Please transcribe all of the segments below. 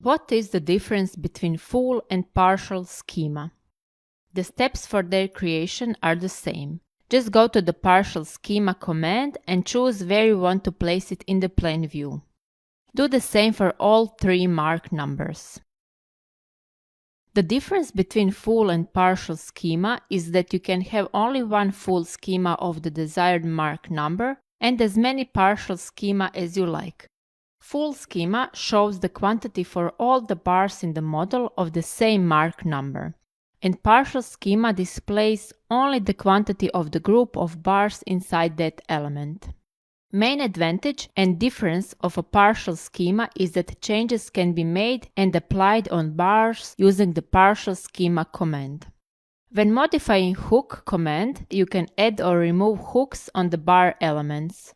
What is the difference between full and partial schema? The steps for their creation are the same. Just go to the partial schema command and choose where you want to place it in the plan view. Do the same for all three mark numbers. The difference between full and partial schema is that you can have only one full schema of the desired mark number and as many partial schema as you like. Full schema shows the quantity for all the bars in the model of the same mark number, and partial schema displays only the quantity of the group of bars inside that element. Main advantage and difference of a partial schema is that changes can be made and applied on bars using the partial schema command. When modifying hook command, you can add or remove hooks on the bar elements.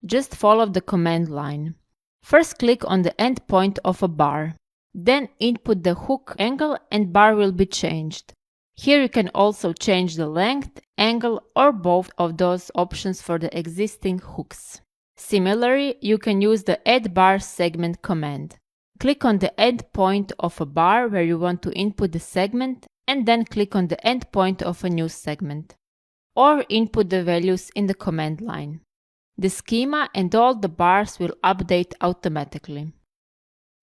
Just follow the command line. First click on the endpoint of a bar. Then input the hook angle and bar will be changed. Here you can also change the length, angle, or both of those options for the existing hooks. Similarly, you can use the Add Bar Segment command. Click on the endpoint of a bar where you want to input the segment and then click on the endpoint of a new segment. Or input the values in the command line. The schema and all the bars will update automatically.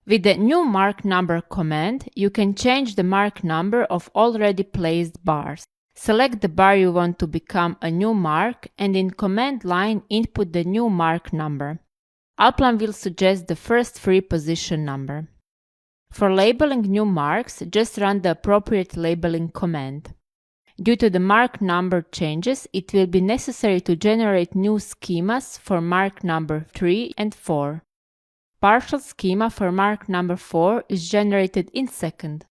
With the New Mark Number command, you can change the mark number of already placed bars. Select the bar you want to become a new mark and in command line input the new mark number. Alplan will suggest the first free position number. For labeling new marks, just run the appropriate labeling command. Due to the mark number changes, it will be necessary to generate new schemas for mark number 3 and 4. Partial schema for mark number 4 is generated in second,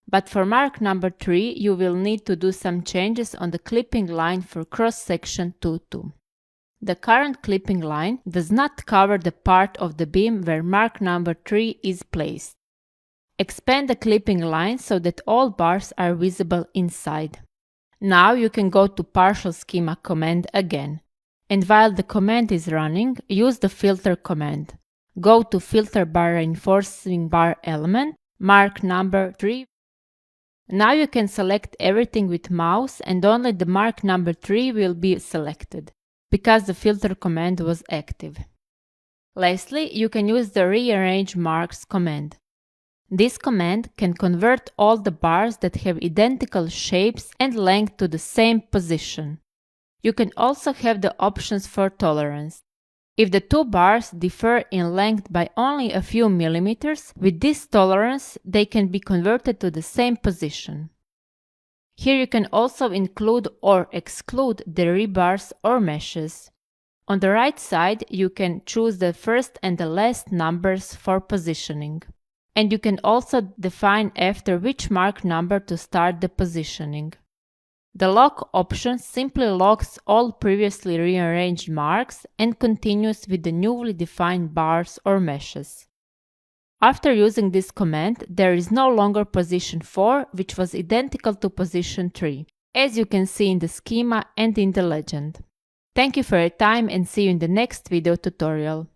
but for mark number 3 you will need to do some changes on the clipping line for cross-section 2-2. The current clipping line does not cover the part of the beam where mark number 3 is placed. Expand the clipping line so that all bars are visible inside. Now you can go to partial schema command again, and while the command is running, use the filter command. Go to Filter Bar Reinforcing Bar Element, mark number 3. Now you can select everything with mouse and only the mark number 3 will be selected, because the filter command was active. Lastly, you can use the Rearrange Marks command. This command can convert all the bars that have identical shapes and length to the same position. You can also have the options for tolerance. If the two bars differ in length by only a few millimeters, with this tolerance they can be converted to the same position. Here you can also include or exclude the rebars or meshes. On the right side you can choose the first and the last numbers for positioning. And you can also define after which mark number to start the positioning. The lock option simply locks all previously rearranged marks and continues with the newly defined bars or meshes. After using this command, there is no longer position 4, which was identical to position 3, as you can see in the schema and in the legend. Thank you for your time and see you in the next video tutorial.